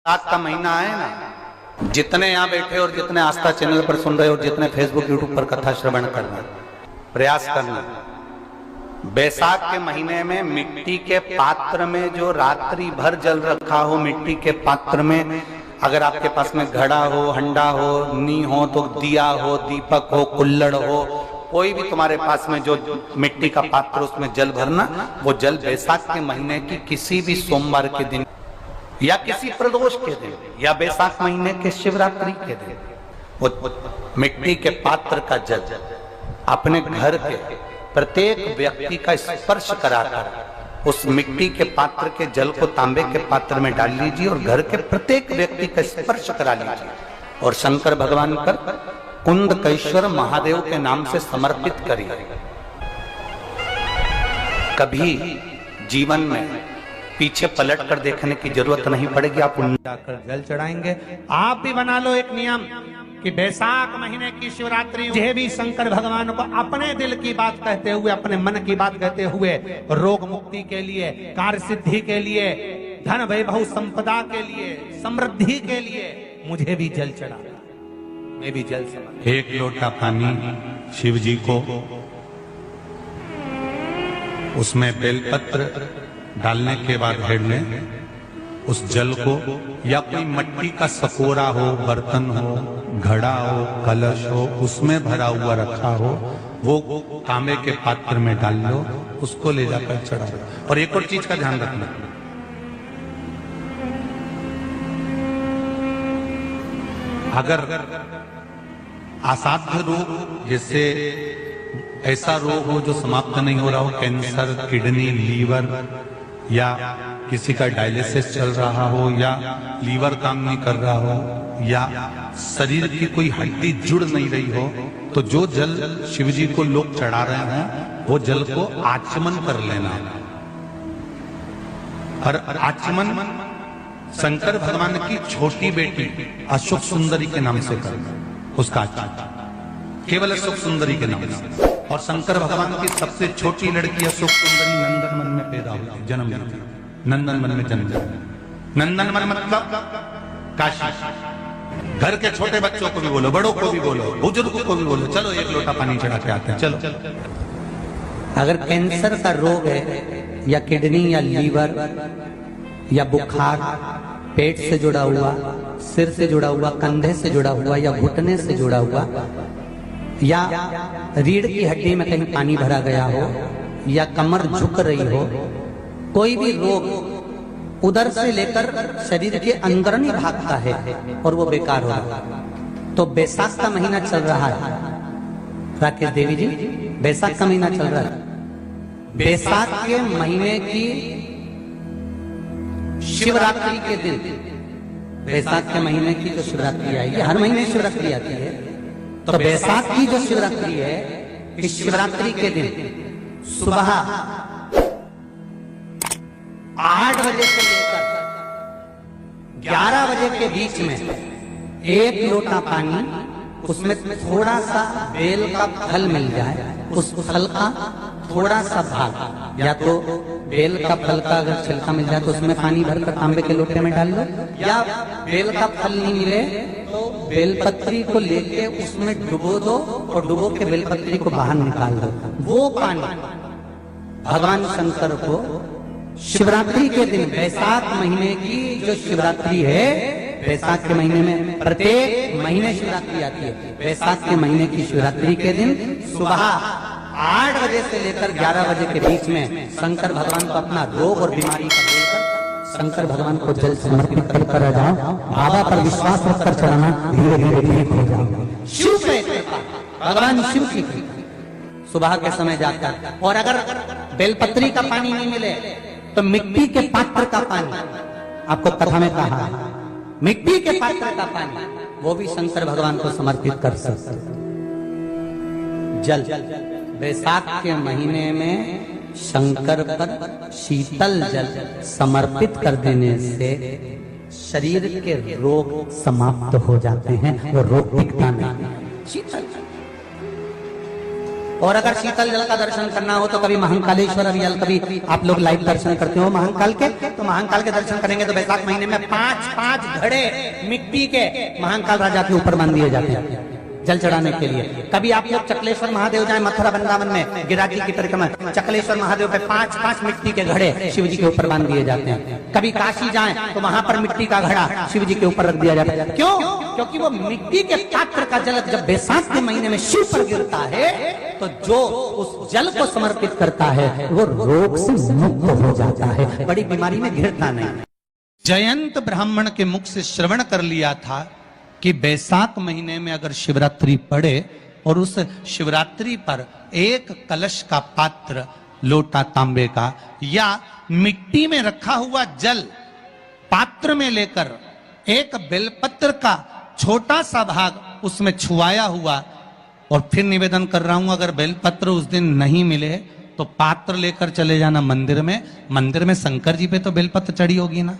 साथ का महीना है ना, जितने यहाँ बैठे और जितने आस्था चैनल पर सुन रहे और जितने फेसबुक यूट्यूब पर कथा श्रवण करना, प्रयास करना, बैसाख के महीने में मिट्टी के पात्र में जो रात्रि भर जल रखा हो, मिट्टी के पात्र में अगर आपके पास में घड़ा हो, हंडा हो, नी हो तो दिया हो, दीपक हो, कुल्लड़ हो, कोई भी तुम्हारे पास में जो मिट्टी का पात्र उसमें जल भरना, वो जल बैसाख के महीने की किसी भी सोमवार के दिन या किसी प्रदोष के दिन या बैसाख महीने के शिवरात्रि के दिन वो मिट्टी के पात्र का जल अपने घर के प्रत्येक व्यक्ति का स्पर्श कराकर उस मिट्टी के पात्र के जल को तांबे के पात्र में डाल लीजिए और घर के प्रत्येक व्यक्ति का स्पर्श करा लीजिए और शंकर भगवान पर कुंडकेश्वर महादेव के नाम से समर्पित करिए। कभी जीवन में पीछे पलट कर देखने की जरूरत नहीं पड़ेगी, आप जाकर जल चढ़ाएंगे। आप भी बना लो एक नियम कि बैसाख महीने की शिवरात्रि यह भी शंकर भगवान को अपने दिल की बात कहते हुए, अपने मन की बात कहते हुए, रोग मुक्ति के लिए, कार्य सिद्धि के लिए, धन वैभव संपदा के लिए, समृद्धि के लिए मुझे भी जल चढ़ा, मैं भी जल समर्पित। एक लोटा पानी शिव जी को, उसमें बेलपत्र डालने के बाद हेड में उस जल को या कोई मिट्टी का सकोरा हो, बर्तन हो, घड़ा हो, कलश हो, उसमें भरा हुआ रखा हो, वो तांबे के पात्र में डाल लो, उसको ले जाकर चढ़ा दो। और एक और चीज का ध्यान रखना, अगर असाध्य रोग जैसे ऐसा रोग हो जो समाप्त नहीं हो रहा हो, कैंसर, किडनी, लीवर या किसी का डायलिसिस चल रहा हो या लीवर काम नहीं कर रहा हो या शरीर की कोई हड्डी जुड़ नहीं रही हो, तो जो जल शिव जी को लोग चढ़ा रहे हैं वो जल को आचमन कर लेना। और आचमन शंकर भगवान की छोटी बेटी अशोक सुंदरी के नाम से करना, उसका आचमन केवल अशोक सुंदरी के नाम से। और शंकर भगवान की सबसे छोटी लड़की अशोक सुंदरी नंदन वन में पैदा हुई, जन्म ली, नंदन वन में जन्म लिया। नंदन वन मतलब काशी। घर के छोटे बच्चों को भी बोलो, बड़ों को भी बोलो, बुजुर्गों को भी बोलो, चलो एक लोटा पानी चढ़ा के आते हैं, चलो। अगर कैंसर का रोग है या किडनी या लीवर या बुखार, पेट से जुड़ा हुआ, सिर से जुड़ा हुआ, कंधे से जुड़ा हुआ या घुटने से जुड़ा हुआ, या रीढ़ की हड्डी में कहीं पानी भरा गया हो या कमर झुक रही हो, कोई भी रोग उधर से लेकर शरीर के अंदर नहीं भागता है और वो बेकार हो रहा है। तो बैसाख का महीना चल रहा है राकेश देवी जी, बैसाख का महीना चल रहा है। बैसाख के महीने की शिवरात्रि के दिन, बैसाख के महीने की जो शिवरात्रि आएगी, हर महीने शिवरात्रि आती है, तो बैसाख की जो शिवरात्रि है, इस शिवरात्रि के दिन सुबह 8 बजे से लेकर 11 बजे के बीच में एक लोटा पानी, उसमें थोड़ा सा बेल का फल मिल जाए, उस फल का थोड़ा सा भाग, या तो बेल का फल का अगर छिलका मिल जाए तो उसमें पानी भरकर तांबे के लोटे में डाल लो, या बेल का फल नहीं मिले तो बेलपत्री को लेके उसमें डुबो दो और डुबो के बेलपत्री को बाहर निकाल दो। वो पानी भगवान शंकर को शिवरात्रि के दिन, बैसाख महीने की जो शिवरात्रि है, बैसाख के महीने में प्रत्येक महीने शिवरात्रि आती है, बैसाख के महीने की शिवरात्रि के दिन सुबह 8 बजे से लेकर 11 बजे के बीच में शंकर भगवान को अपना रोग और बीमारी का बोलकर शंकर भगवान को जल समर्पित कर जाओ। बाबा पर विश्वास रखकर चढ़ाना, धीरे धीरे ठीक हो जाओ। शिव के भगवान शिव की सुबह के समय जाकर, और अगर बेलपत्री का पानी नहीं मिले तो मिट्टी के पात्र का पानी, आपको कथा में कहा है, मिट्टी के पात्र का पानी वो भी शंकर भगवान को समर्पित कर सकते। जल बैसाख के महीने में शंकर पर शीतल जल समर्पित कर देने से शरीर के रोग समाप्त हो जाते हैं, वो रोग टिकता नहीं। शीतल और अगर शीतल जल का दर्शन करना हो तो कभी महाकालेश्वर अभियाल, कभी आप लोग लाइव दर्शन करते हो महाकाल के, तो महाकाल के दर्शन करेंगे तो बैसाख महीने में 5-5 घड़े मिट्टी के महाकाल राजा के ऊपर बांध दिए जाते हैं जल चढ़ाने के लिए। कभी आप लोग चकलेश्वर महादेव जाए मथुरा वृंदावन में गिरिराज जी की परिक्रमा, चकलेश्वर महादेव पे 5-5 मिट्टी के घड़े शिव जी के ऊपर बांध दिए जाते हैं। कभी काशी जाएं तो वहां पर मिट्टी का घड़ा शिव जी के ऊपर रख दिया जाता है। क्यों? क्योंकि वो मिट्टी के पात्र का जल जब बैसाख के महीने में शिव पर गिरता है तो जो उस जल को समर्पित करता है वो रोग से मुक्त हो जाता है, बड़ी बीमारी में घिरता नहीं। जयंत ब्राह्मण के मुख से श्रवण कर लिया था कि बैसाख महीने में अगर शिवरात्रि पड़े और उस शिवरात्रि पर एक कलश का पात्र, लोटा तांबे का या मिट्टी में रखा हुआ जल पात्र में लेकर एक बेलपत्र का छोटा सा भाग उसमें छुआया हुआ, और फिर निवेदन कर रहा हूं अगर बेलपत्र उस दिन नहीं मिले तो पात्र लेकर चले जाना मंदिर में। मंदिर में शंकर जी पे तो बेलपत्र चढ़ी होगी ना,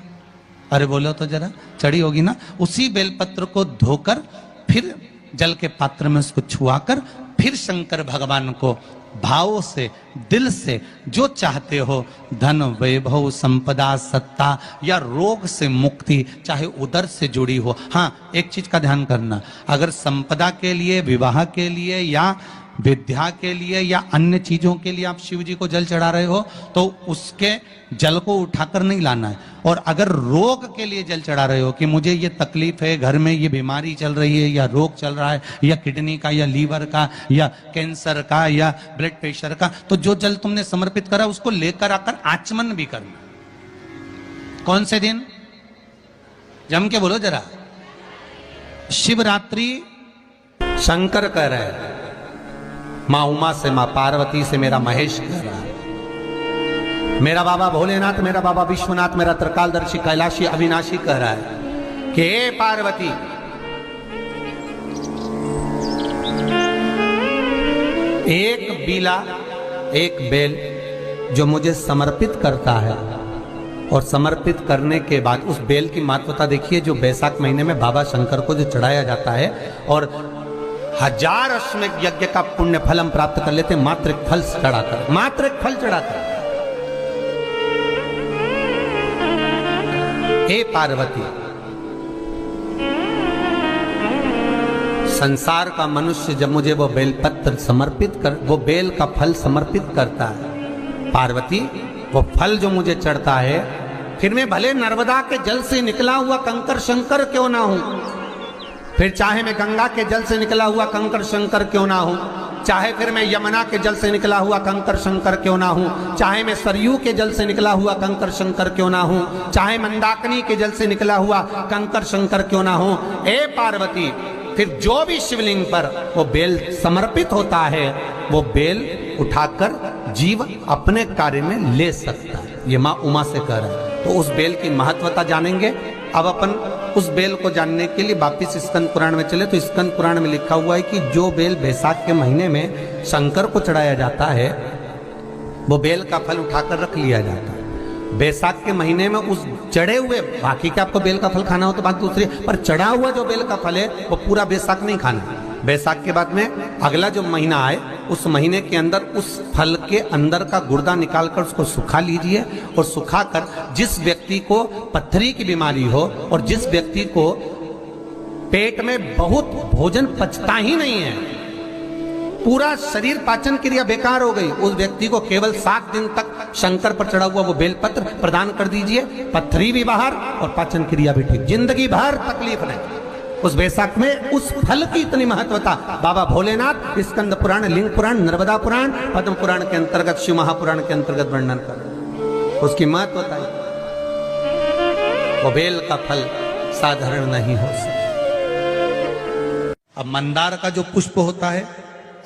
अरे बोलो तो जरा, चढ़ी होगी ना। उसी बेलपत्र को धोकर फिर जल के पात्र में उसको छुआकर फिर शंकर भगवान को भावों से, दिल से जो चाहते हो, धन वैभव संपदा सत्ता या रोग से मुक्ति, चाहे उदर से जुड़ी हो। हाँ, एक चीज का ध्यान करना, अगर संपदा के लिए, विवाह के लिए या विद्या के लिए या अन्य चीजों के लिए आप शिव जी को जल चढ़ा रहे हो तो उसके जल को उठाकर नहीं लाना है। और अगर रोग के लिए जल चढ़ा रहे हो कि मुझे ये तकलीफ है, घर में ये बीमारी चल रही है या रोग चल रहा है या किडनी का या लीवर का या कैंसर का या ब्लड प्रेशर का, तो जो जल तुमने समर्पित करा उसको लेकर आकर आचमन भी करना। कौन से दिन? जम के बोलो जरा। शिवरात्रि। शंकर कह रहे हैं, माँ उमा से, माँ पार्वती से मेरा महेश कह रहा है, मेरा बाबा भोलेनाथ, मेरा बाबा विश्वनाथ, मेरा त्रिकालदर्शी कैलाशी अविनाशी कह रहा है कि हे पार्वती, एक बीला, एक बेल जो मुझे समर्पित करता है और समर्पित करने के बाद उस बेल की महत्वता देखिए, जो बैसाख महीने में बाबा शंकर को जो चढ़ाया जाता है और 1000 अश्वमेध यज्ञ का पुण्य फल हम प्राप्त कर लेते हैं मात्र एक फल चढ़ाकर, मात्र एक फल चढ़ाकर। हे पार्वती, संसार का मनुष्य जब मुझे वो बेलपत्र समर्पित कर, वो बेल का फल समर्पित करता है, पार्वती वो फल जो मुझे चढ़ता है, फिर मैं भले नर्मदा के जल से निकला हुआ कंकर शंकर क्यों ना हूं, फिर चाहे मैं गंगा के जल से निकला हुआ कंकर शंकर क्यों ना हूं, चाहे फिर मैं यमुना के जल से निकला हुआ कंकर शंकर क्यों ना हूं, चाहे मैं सरयू के जल से निकला हुआ कंकर शंकर क्यों ना हूं, चाहे मंदाकिनी के जल से निकला हुआ कंकर शंकर क्यों ना हूं, ए पार्वती, फिर जो भी शिवलिंग पर वो बेल समर्पित होता है वो बेल उठाकर जीव अपने कार्य में ले सकता है। ये माँ उमा से कह रहा है। तो उस बेल की महत्वता जानेंगे। अब अपन उस बेल को जानने के लिए वापिस स्कंद पुराण में चले तो स्कंद पुराण में लिखा हुआ है कि जो बेल बैसाख के महीने में शंकर को चढ़ाया जाता है वो बेल का फल उठाकर रख लिया जाता है। बैसाख के महीने में उस चढ़े हुए, बाकी के आपको बेल का फल खाना हो तो बात दूसरी, पर चढ़ा हुआ जो बेल का फल है वो पूरा बैसाख नहीं खाना। बैसाख के बाद में अगला जो महीना आए उस महीने के अंदर उस फल के अंदर का गुर्दा निकालकर उसको सुखा लीजिए और सुखाकर जिस व्यक्ति को पत्थरी की बीमारी हो और जिस व्यक्ति को पेट में बहुत भोजन पचता ही नहीं है, पूरा शरीर पाचन क्रिया बेकार हो गई, उस व्यक्ति को केवल 7 दिन तक शंकर पर चढ़ा हुआ वो बेलपत्र प्रदान कर दीजिए। पत्थरी भी बाहर और पाचन क्रिया भी ठीक, जिंदगी भर तकलीफ नहीं। उस बैसाख में उस फल की इतनी महत्वता बाबा भोलेनाथ स्कंद पुराण, लिंग पुराण, नर्मदा पुराण, पद्म पुराण के अंतर्गत, शिव महापुराण के अंतर्गत वर्णन कर उसकी महत्वता है। वो बेल का फल साधारण नहीं हो सकता। अब मंदार का जो पुष्प होता है,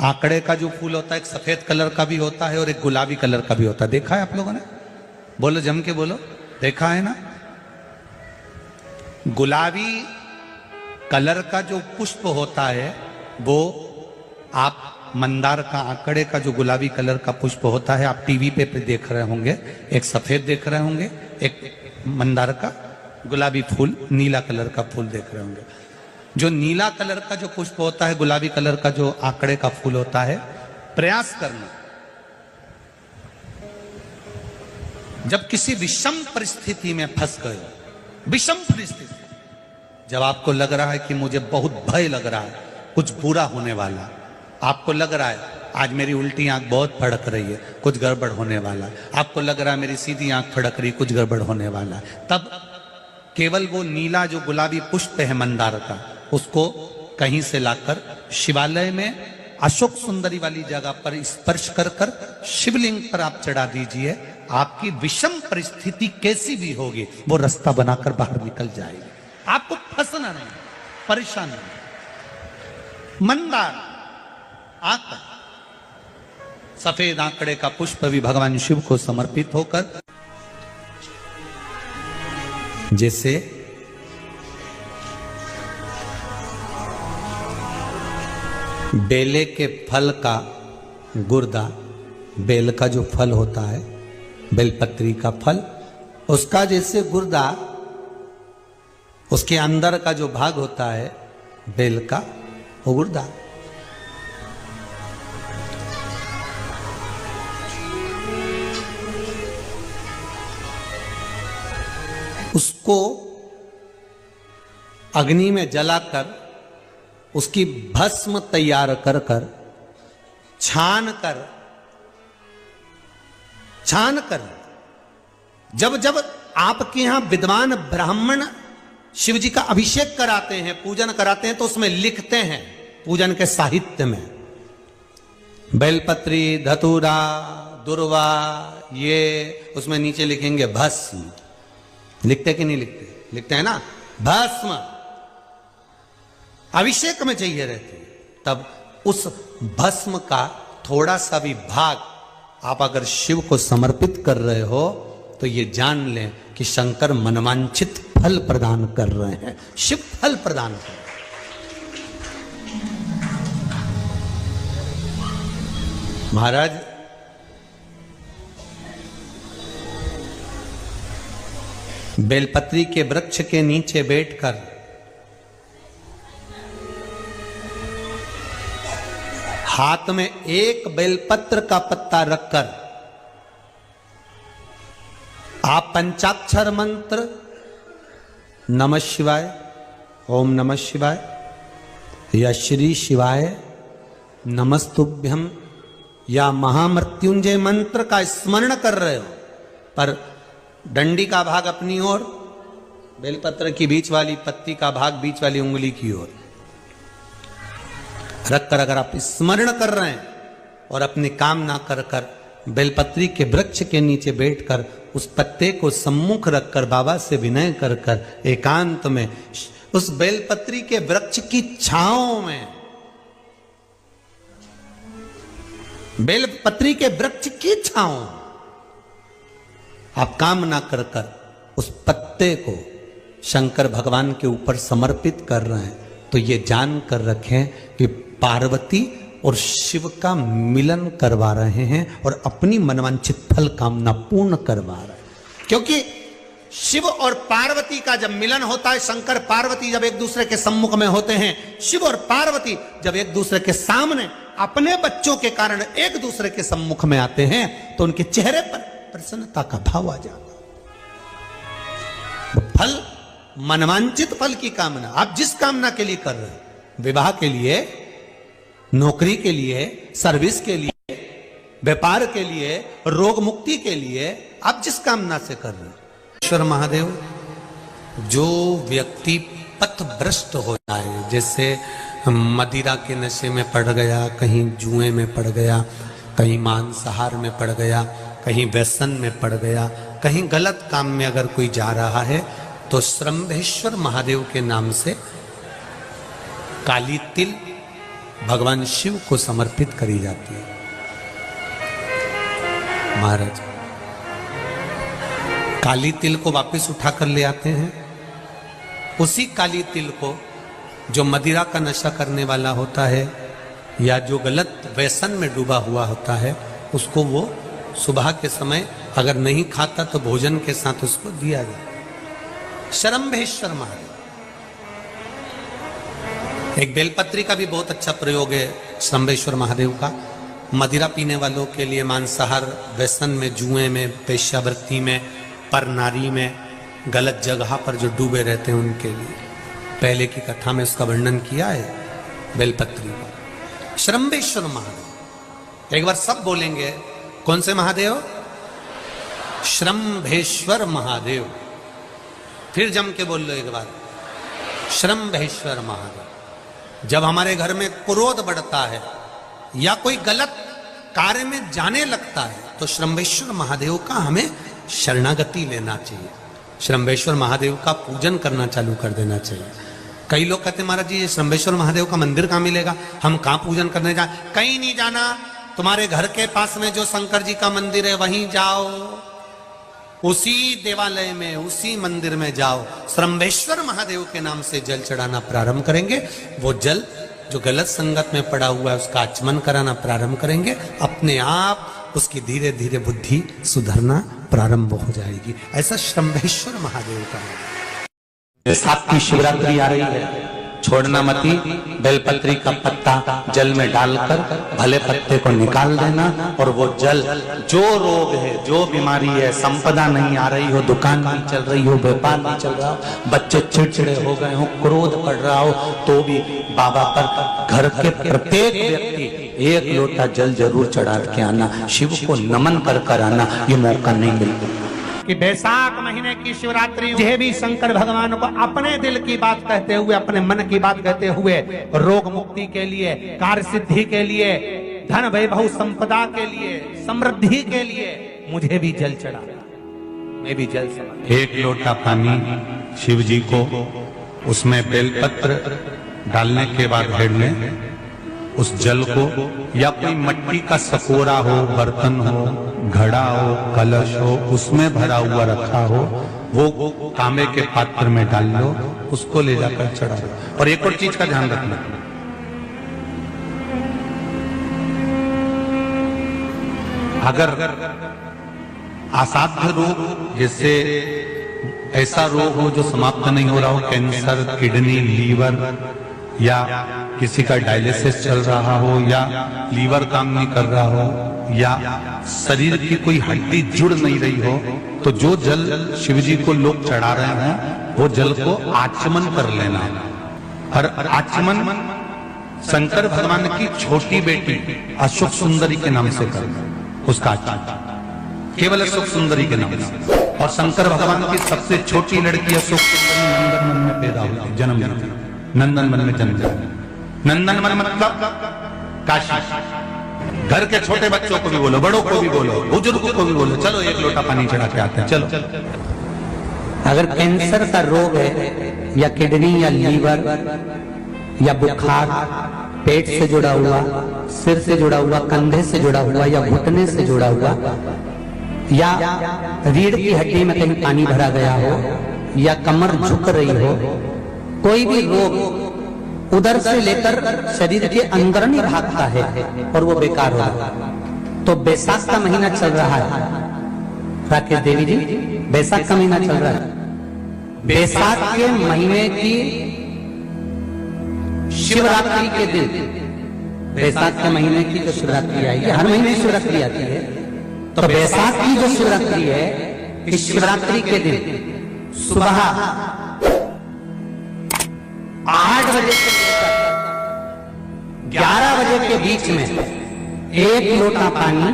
आंकड़े का जो फूल होता है, एक सफेद कलर का भी होता है और एक गुलाबी कलर का भी होता है। देखा है आप लोगों ने? बोलो, जम के बोलो, देखा है ना? गुलाबी कलर का जो पुष्प होता है वो आप मंदार का, आंकड़े का जो गुलाबी कलर का पुष्प होता है आप टीवी पे देख रहे होंगे, एक सफेद देख रहे होंगे, एक मंदार का गुलाबी फूल, नीला कलर का फूल देख रहे होंगे। जो नीला कलर का जो पुष्प होता है, गुलाबी कलर का जो आंकड़े का फूल होता है, प्रयास करना। जब किसी विषम परिस्थिति में फंस गए, विषम परिस्थिति, जब आपको लग रहा है कि मुझे बहुत भय लग रहा है, कुछ बुरा होने वाला, आपको लग रहा है आज मेरी उल्टी आंख बहुत फड़क रही है, कुछ गड़बड़ होने वाला है, आपको लग रहा है मेरी सीधी आंख फड़क रही, कुछ गड़बड़ होने वाला है, तब केवल वो नीला जो गुलाबी पुष्प है मंदार का, उसको कहीं से लाकर शिवालय में अशोक सुंदरी वाली जगह पर स्पर्श कर कर शिवलिंग पर आप चढ़ा दीजिए। आपकी विषम परिस्थिति कैसी भी होगी वो रास्ता बनाकर बाहर निकल जाएगी। आपको फंसना नहीं, परेशान नहीं। मंदार आकर सफेद आंकड़े का पुष्प भी भगवान शिव को समर्पित होकर, जैसे बेले के फल का गुर्दा, बेल का जो फल होता है, बेलपत्री का फल, उसका जैसे गुर्दा, उसके अंदर का जो भाग होता है बेल का, वो गुर्दा, उसको अग्नि में जलाकर उसकी भस्म तैयार कर कर छान कर जब जब आपके यहां विद्वान ब्राह्मण शिव जी का अभिषेक कराते हैं, पूजन कराते हैं, तो उसमें लिखते हैं पूजन के साहित्य में बेलपत्री, धतूरा, दुर्वा, ये उसमें नीचे लिखेंगे भस्म। लिखते कि नहीं लिखते? लिखते हैं ना, भस्म अभिषेक में चाहिए रहती है। तब उस भस्म का थोड़ा सा भी भाग आप अगर शिव को समर्पित कर रहे हो तो ये जान लें कि शंकर मनवांछित फल प्रदान कर रहे हैं। शिव फल प्रदान कर रहे हैं। महाराज बेलपत्री के वृक्ष के नीचे बैठकर हाथ में एक बेलपत्र का पत्ता रखकर आप पंचाक्षर मंत्र नमः शिवाय, ओम नमः शिवाय या श्री शिवाय नमस्तुभ्यम या महामृत्युंजय मंत्र का स्मरण कर रहे हो, पर डंडी का भाग अपनी ओर, बेलपत्र की बीच वाली पत्ती का भाग बीच वाली उंगली की ओर रखकर अगर आप स्मरण कर रहे हैं और अपनी कामना कर कर बेलपत्री के वृक्ष के नीचे बैठकर उस पत्ते को सम्मुख रखकर बाबा से विनय कर कर एकांत में उस बेलपत्री के वृक्ष की छांव में, बेलपत्री के वृक्ष की छांव आप कामना कर कर उस पत्ते को शंकर भगवान के ऊपर समर्पित कर रहे हैं, तो ये जान कर रखें कि पार्वती और शिव का मिलन करवा रहे हैं और अपनी मनवांछित फल कामना पूर्ण करवा रहे हैं। क्योंकि शिव और पार्वती का जब मिलन होता है, शंकर पार्वती जब एक दूसरे के सम्मुख में होते हैं, शिव और पार्वती जब एक दूसरे के सामने अपने बच्चों के कारण एक दूसरे के सम्मुख में आते हैं, तो उनके चेहरे पर प्रसन्नता का भाव आ जाता। फल, मनवांचित फल की कामना आप जिस कामना के लिए कर रहे हैं, विवाह के लिए, नौकरी के लिए, सर्विस के लिए, व्यापार के लिए, रोग मुक्ति के लिए, आप जिस कामना से कर रहे हैं, ईश्वर महादेव, जो व्यक्ति पथभ्रष्ट हो जाए, जैसे मदिरा के नशे में पड़ गया, कहीं जुए में पड़ गया, कहीं मांसाहार में पड़ गया, कहीं व्यसन में पड़ गया, कहीं गलत काम में अगर कोई जा रहा है, तो श्रंभेश्वर महादेव के नाम से काली तिल भगवान शिव को समर्पित करी जाती है। महाराज काली तिल को वापस उठाकर ले आते हैं, उसी काली तिल को जो मदिरा का नशा करने वाला होता है या जो गलत व्यसन में डूबा हुआ होता है, उसको वो सुबह के समय अगर नहीं खाता तो भोजन के साथ उसको दिया जाए। श्रंभेश्वर महादेव, एक बेलपत्री का भी बहुत अच्छा प्रयोग है श्रंभेश्वर महादेव का। मदिरा पीने वालों के लिए, मांसाहार, व्यसन में, जुए में, वेश्यावृत्ति में, पर नारी में, गलत जगह पर जो डूबे रहते हैं उनके लिए। पहले की कथा में उसका वर्णन किया है बेलपत्री का। श्रम्भेश्वर महादेव, एक बार सब बोलेंगे, कौन से महादेव? श्रम्भेश्वर महादेव। फिर जम के बोल लो एक बार, श्रम्भेश्वर महादेव। जब हमारे घर में क्रोध बढ़ता है या कोई गलत कार्य में जाने लगता है तो श्रम्भेश्वर महादेव का हमें शरणागति लेना चाहिए, श्रम्भेश्वर महादेव का पूजन करना चालू कर देना चाहिए। कई लोग कहते हैं महाराज जी ये श्रम्भेश्वर महादेव का मंदिर कहाँ मिलेगा, हम कहाँ पूजन करने जाए? कहीं नहीं जाना, तुम्हारे घर के पास में जो शंकर जी का मंदिर है वहीं जाओ, उसी देवालय में, उसी मंदिर में जाओ, श्रम्भेश्वर महादेव के नाम से जल चढ़ाना प्रारंभ करेंगे। वो जल जो गलत संगत में पड़ा हुआ है उसका आचमन कराना प्रारंभ करेंगे, अपने आप उसकी धीरे धीरे बुद्धि सुधरना प्रारंभ हो जाएगी। ऐसा श्रम्भेश्वर महादेव का है। साथ की शिवरात्रि आ रही है, छोड़ना मती, बेलपत्री का पत्ता जल में डालकर भले पत्ते को निकाल देना, और वो जल, जो रोग है, जो बीमारी है, संपदा नहीं आ रही हो, दुकान नहीं चल रही हो, व्यापार नहीं चल रहा हो, बच्चे चिड़चिड़े हो गए हो, क्रोध पड़ रहा हो, तो भी बाबा पर घर के प्रत्येक व्यक्ति एक लोटा जल जरूर चढ़ा के आना, शिव को नमन कर कर आना, ये मौका नहीं मिलता। कि बैसाख महीने की शिवरात्रि यह भी शंकर भगवान को अपने दिल की बात कहते हुए, अपने मन की बात कहते हुए, रोग मुक्ति के लिए, कार्य सिद्धि के लिए, धन वैभव संपदा के लिए, समृद्धि के लिए मुझे भी जल चढ़ा, मैं भी जल समर्पित। एक लोटा पानी शिव जी को, उसमें बेलपत्र डालने के बाद हेड में उस जल को, या कोई मिट्टी का सकोरा हो, बर्तन हो, घड़ा हो, कलश हो, उसमें भरा हुआ रखा हो, वो तांबे के पात्र में डाल लो, उसको ले जाकर चढ़ा दो। और एक और चीज का ध्यान रखना, अगर असाध्य रोग, जैसे ऐसा रोग हो जो समाप्त नहीं हो रहा हो, कैंसर, किडनी, लीवर, या किसी का डायलिसिस चल रहा हो, या लीवर काम नहीं कर रहा हो, या शरीर की कोई हड्डी जुड़ नहीं रही हो, तो जो जल शिव जी को लोग चढ़ा रहे हैं वो जल को आचमन कर लेना। और आचमन शंकर भगवान की छोटी बेटी अशोक सुंदरी के नाम से करना, उसका आचमन केवल अशोक सुंदरी के नाम से। और शंकर भगवान की सबसे छोटी लड़की अशोक सुंदरी नंदन मन में पैदा हुई, जन्म नंदन मन में जन्म। नंदन मन मतलब काशी। घर के छोटे बच्चों को भी बोलो, बड़ों को भी बोलो, बुजुर्गों को भी बोलो, चलो एक लोटा पानी चढ़ा के आते हैं, चलो। अगर कैंसर का रोग है, या किडनी, या लीवर, या बुखार, पेट से जुड़ा हुआ, सिर से जुड़ा हुआ, कंधे से जुड़ा हुआ, या घुटने से जुड़ा हुआ, या रीढ़ की हड्डी में कहीं पानी भरा गया हो, या कमर झुक रही हो, कोई भी रोग उधर से लेकर शरीर के अंदर नहीं भागता है और वो बेकार हो, तो बैसाख का महीना चल रहा है राकेश देवी जी, बैसाख का महीना चल रहा है। बैसाख के महीने की शिवरात्रि के दिन, बैसाख के महीने की जो शिवरात्रि आई है, हर महीने शिवरात्रि आती है, तो बैसाख की जो शिवरात्रि है, इस शिवरात्रि के दिन सुबह 8 बजे से लेकर 11 बजे के बीच में एक लोटा पानी,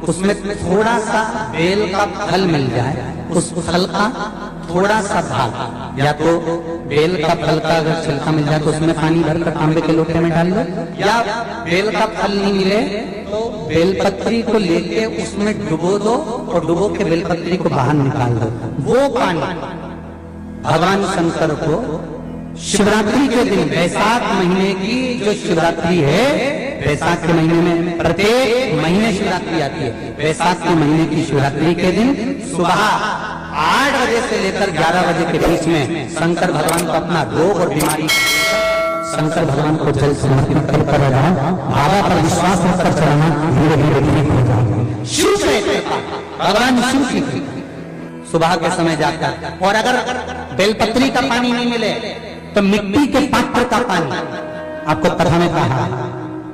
उसमें थोड़ा सा बेल का फल मिल जाए, उस फल का थोड़ा सा भाग, या तो बेल का फल का अगर छिलका मिल जाए तो उसमें पानी भरकर तांबे के लोटे में डाल लो, या बेल का फल नहीं मिले तो बेलपत्री को लेके उसमें डुबो दो और डुबो के बेलपत्री को बाहर निकाल दो। वो पानी भगवान शंकर को शिवरात्रि के दिन, बैसाख महीने की जो शिवरात्रि है, बैसाख के महीने में प्रत्येक महीने शिवरात्रि आती है, बैसाख के महीने की शिवरात्रि के दिन सुबह 8 बजे से लेकर 11 बजे के बीच में शंकर भगवान को अपना रोग और बीमारी, शंकर भगवान को जल समर्पित कर बाबा पर विश्वास रखकर चढ़ाना, धीरे धीरे ठीक हो जाएगा। शिव से भगवान शिव की सुबह के समय जाकर, और अगर बेलपत्री का पानी नहीं मिले तो मिट्टी के पात्र का पानी, आपको कथा में कहा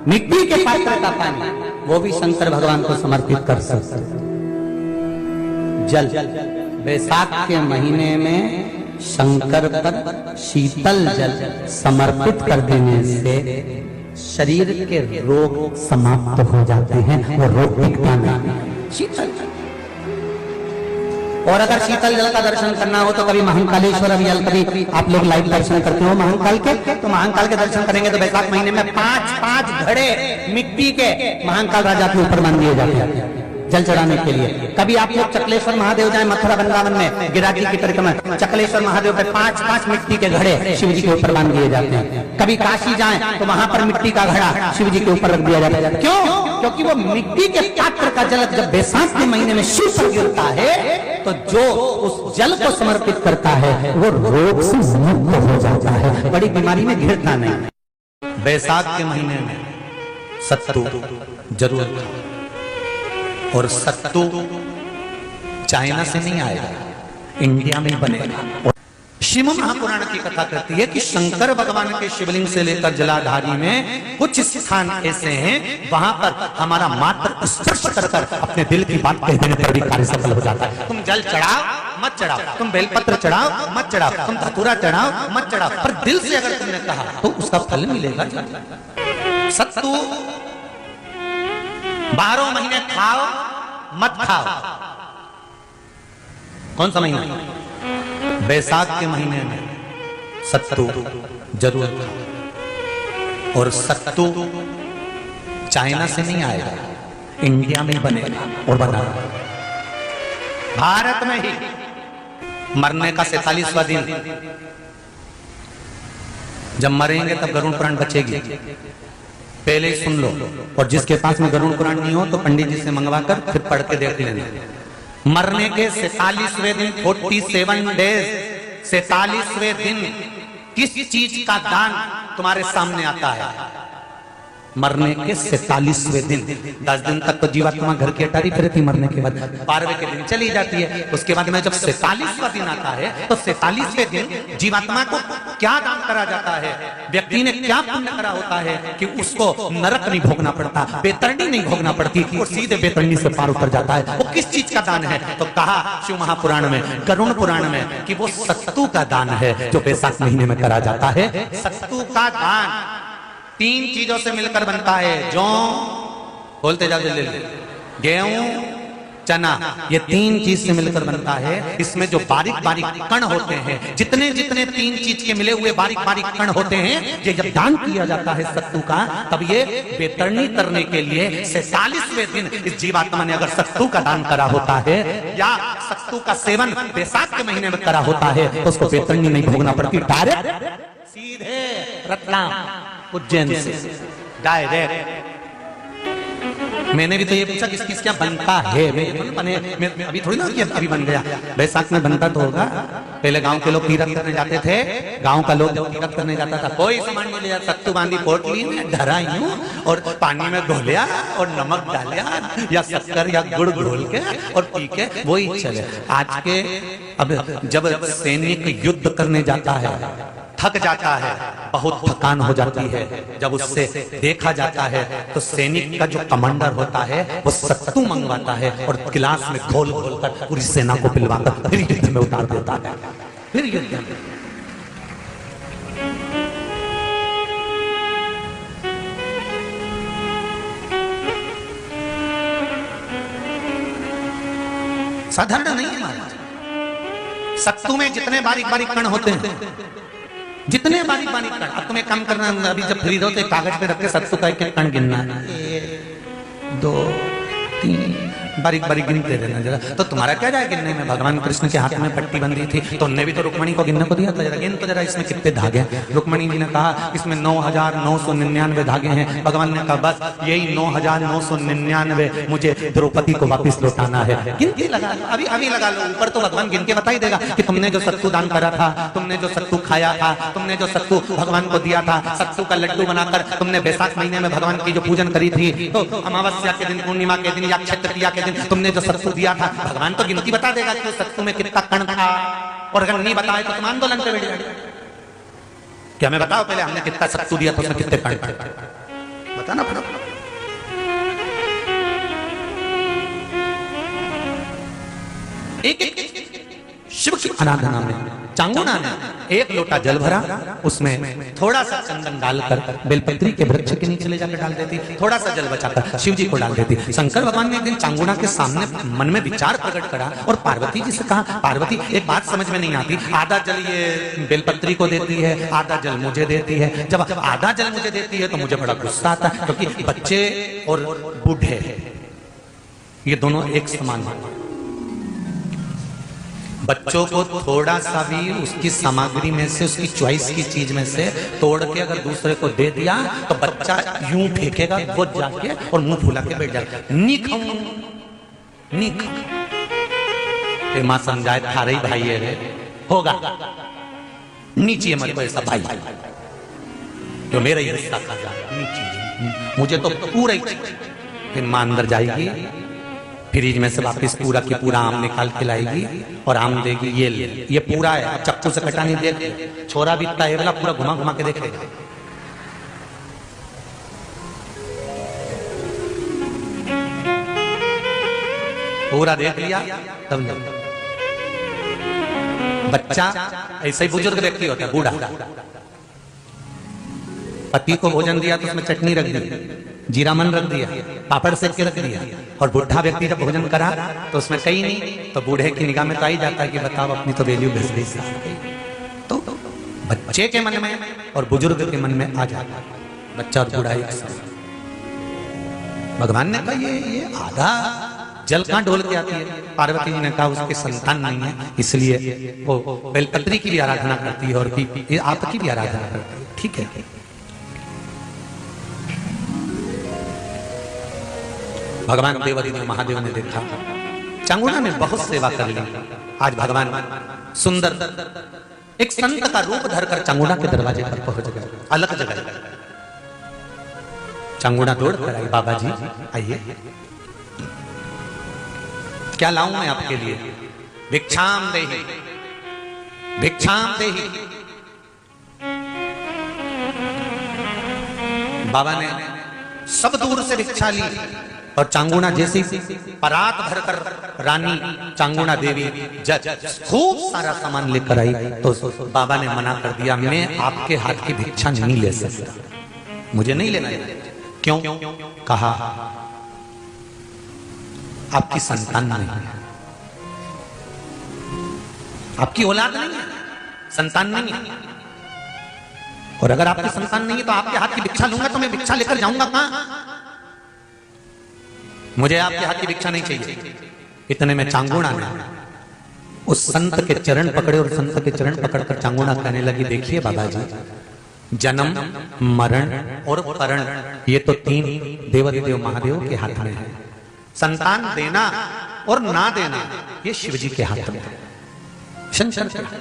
मिट्टी के पात्र का पानी वो भी शंकर भगवान को समर्पित कर सकते। जल बैसाख के महीने में शंकर पर शीतल जल समर्पित कर देने से शरीर के रोग समाप्त हो जाते हैं, वो रोग दिखता नहीं। शीतल और अगर शीतल जल का दर्शन करना हो तो कभी महाकालेश्वर अभियान कभी आप लोग लाइव दर्शन करते हो महाकाल के, तो महाकाल के दर्शन करेंगे तो बैसाख महीने में 5-5 घड़े मिट्टी के महाकाल राजा के ऊपर मान दिए जाते हैं जल चढ़ाने के लिए। कभी आप लोग चकलेश्वर महादेव जाए मथुरा वृंदावन में गिरिराज की परिक्रमा, चकलेश्वर महादेव पे 5-5 मिट्टी के घड़े शिव जी के ऊपर बांध दिए जाते हैं। कभी काशी जाए तो वहां पर मिट्टी का घड़ा शिव जी के ऊपर रख दिया जाता है। क्यों? क्योंकि वो मिट्टी के पात्र का जल जब बैसाख के महीने में शिव पर गिरता है तो जो उस जल को समर्पित करता है वो रोग से मुक्त हो जाता है, बड़ी बीमारी में घिरता नहीं। बैसाख के महीने में सत्तू जरूर खाओ, और सत्तू चाइना से नहीं आएगा, इंडिया में बनेगा। श्रीमद् महापुराण की कथा कहती है कि शंकर भगवान के शिवलिंग से लेकर जलाधारी में कुछ स्थान ऐसे हैं वहां पर हमारा मात्र स्पर्श कर अपने दिल की बात कह देने पर भी कार्य सफल हो जाता है। तुम जल चढ़ाओ मत चढ़ाओ, तुम बेलपत्र चढ़ाओ मत चढ़ाओ, तुम धतूरा चढ़ाओ मत चढ़ाओ, पर दिल से अगर तुमने कहा तो उसका फल मिलेगा। सत्तू 12 महीने खाओ मत खाओ। कौन सा महीना? बैसाख के महीने में सत्तू जरूर खाओ, और सत्तू चाइना से नहीं आएगा, इंडिया में बनेगा और बना भारत में ही। मरने का 47वां दिन, जब मरेंगे तब गरुड़ पुराण बचेगी, पहले ही सुन लो। और जिसके पास में गरुड़ पुराण नहीं हो तो पंडित जी से मंगवा कर फिर पढ़ के देख लेना। मरने के 47वें दिन 47 डेज 47वें दिन किस चीज का दान तुम्हारे सामने आता है? मरने के 47वें दिन। 10 दिन तक तो जीवात्मा घर की अटारी फिरती, मरने के बाद 12वें के दिन चली जाती है। उसके बाद में जब 47वां दिन आता है तो 47वें दिन जीवात्मा को क्या दान करा जाता है? व्यक्ति ने क्या पुण्य करा होता है कि उसको नरक नहीं भोगना पड़ता, बेतरणी नहीं भोगना पड़ती, और सीधे बेतरणी से पार उतर जाता है। वो किस चीज का दान है? तो कहा शिव महापुराण में, गरुड़ पुराण में, कि वो सत्तू का दान है जो बैसाख महीने में करा जाता है। सत्तू का दान 3 चीजों से मिलकर बनता है। जौ, बोलते जाओ जल्दी, गेहूं, चना, ये 3 चीज से मिलकर बनता है। इसमें जो बारीक बारीक कण होते हैं, जितने जितने 3 चीज के मिले हुए बारीक बारीक कण होते हैं, ये जब दान किया जाता है सत्तू का, तब ये बेतरणी करने के लिए 46वें दिन इस जीवात्मा ने अगर सत्तू का दान करा होता है या सत्तू का सेवन बैसाख के महीने में करा होता है तो उसको बेतरणी नहीं भोगना पड़ती, डायरेक्ट सीधे रतलाम उज्जैन से डायरेक्ट। मैंने भी तो ये पूछा किस किस क्या बनता है, मैं अभी थोड़ी ना कि अभी बन गया। बैसाख में बनता तो होगा। पहले गांव के लोग तीरथ करने जाते थे, गांव का लोग जब तीरथ करने जाता था कोई सामान नहीं ले जाता, सत्तू बांधी पोटली में धरा यूं और पानी में घोलिया और नमक डालिया या शक्कर या गुड़ घोल के और पी के वही चले। आज के अब जब सैनिक युद्ध करने जाता है, थक जाता है, बहुत थकान हो जाती है, जब उससे देखा जाता है तो सैनिक का जो कमांडर होता है वो सत्तू मंगवाता है और गिलास में घोल घोल कर पूरी सेना को पिलवाकर फिर युद्ध में उतार देता है। फिर युद्ध में साधारण नहीं है महाराज। सत्तू में जितने बारीक बारीक कण होते हैं, जितने बारीक बारीक कण, अब तुम्हें कम करना, अभी जब फ्री हो तो कागज पे रख के सत्तू का एक कण गिनना, 1 2 3 बारीक बारीक गिनते रहना जरा। तो तुम्हारा क्या जाए गिनने में? भगवान कृष्ण के हाथ में पट्टी बंधी थी तो उनने भी तो रुक्मणी को गिनने को दिया था, जरा गिन तो जरा इसमें कितने धागे हैं। रुक्मणी जी ने कहा इसमें 9,999 धागे हैं। भगवान ने कहा बस यही 9,999 मुझे द्रौपदी को वापिस लौटाना है। गिनती लगा लो, अभी अभी लगा लो, ऊपर तो भगवान गिन के बता ही देगा कि तुमने जो सत्तू दान करा था, तुमने जो सत्तू खाया था, तुमने जो सत्तू भगवान को दिया था, सत्तू का लड्डू बनाकर तुमने बैसाख महीने में भगवान की जो पूजन करी थी, तो अमावस्या के दिन, पूर्णिमा के दिन या अक्षय तृतीया के दिन तुमने जो सत्तू दिया था, भगवान तो गिनती बता देगा कि सत्तू में कितना कण था। और अगर नहीं बताए तो तुम आंदोलन पे बैठ जाओगे। क्या मैं बताओ पहले हमने कितना सत्तू दिया था, उसमें कितने कण थे? बताना पड़ा। एक शिव की आराधना में चांगुना ने एक लोटा जल भरा, उसमें थोड़ा सा चंदन डालकर बेलपत्री के वृक्ष के नीचे ले जाकर डाल देती, थोड़ा सा जल बचाकर शिव जी को डाल देती। शंकर भगवान ने एक दिन चांगुना के सामने मन में विचार प्रकट करा और पार्वती जी से कहा, पार्वती एक बात समझ में नहीं आती, आधा जल ये बेलपत्री को देती है, आधा जल मुझे देती है। जब आधा जल मुझे देती है तो मुझे बड़ा गुस्सा आता है, क्योंकि बच्चे और बूढ़े ये दोनों एक समान हैं। बच्चों को थोड़ा सा भी उसकी सामग्री में से, उसकी चॉइस की चीज में से तोड़ के अगर दूसरे को दे दिया तो बच्चा यूं फेंकेगा, वो जाके और मुंह फुला के बैठ जाएगा, नी खाऊं नी खाऊं। मां समझाए थारे ही भाई है होगा, नीचे मत को ऐसा भाई जो मेरा ही रिश्ता खा जा, मुझे तो पूरा ही। फिर मां अंदर जाएगी, फ्रिज में से वापस पूरा की पूरा आम निकाल के लाएगी और आम देगी, ये ले, ये पूरा है, अब चक्कू से कटा नहीं देख, छोरा भी इतना है पूरा घुमा घुमा के देखेगा। पूरा देख लिया तब बच्चा ऐसे ही बुजुर्ग व्यक्ति होता है, बूढ़ा, पति को भोजन दिया तो उसमें चटनी रख दी, जीरा मन रख दिया, पापड़ सेक के रख दिया, और बुढ़ा व्यक्ति जब भोजन करा तो उसमें कहीं नहीं, तो बूढ़े की निगाह में तो आ ही जाता है कि बताओ अपनी तो वैल्यू घस गई। तो बच्चे के मन में और बुजुर्ग के मन में आ जाता है, बच्चा और बूढ़ा एक साथ। भगवान ने कहा ये आधा जल कहां ढोल के आती है? पार्वती जी ने कहा उसके संतान नहीं है, इसलिए वो बेलपत्री की भी आराधना करती है और आपकी भी आराधना करती है। ठीक है, भगवान देवादिदेव महादेव ने देखा चांगुना ने बहुत सेवा कर ली। आज भगवान सुंदर एक संत का रूप धरकर चांगुना के दरवाजे पर पहुंच गए, अलग जगह। चांगुना दौड़ कर आई, बाबा जी आइए, क्या लाऊं मैं आपके लिए? भिक्षाम देहि, भिक्षाम देहि। बाबा ने सब दूर से भिक्षा ली और चांगुना जैसी परात भरकर रानी चांगुना देवी खूब सारा सामान लेकर आई, तो बाबा ने मना कर दिया, मैं आपके हाथ की भिक्षा नहीं ले सकता, मुझे नहीं लेना है। क्यों? कहा आपकी संतान नहीं है, आपकी औलाद नहीं है, संतान नहीं है, और अगर आपकी संतान नहीं है तो आपके हाथ की भिक्षा लूंगा तो मैं भिक्षा लेकर जाऊंगा कहां? मुझे आपके हाथ की भिक्षा नहीं चाहिए। इतने में चांगुना ने उस संत के चरण पकड़े और संत के चरण पकड़कर चांगुना कहने लगी, देखिए बाबा जी, जन्म मरण और परण ये तो तीन देवादिदेव महादेव के हाथ में है, संतान देना और ना देना ये शिव जी के हाथ में है, शंकर के हाथ।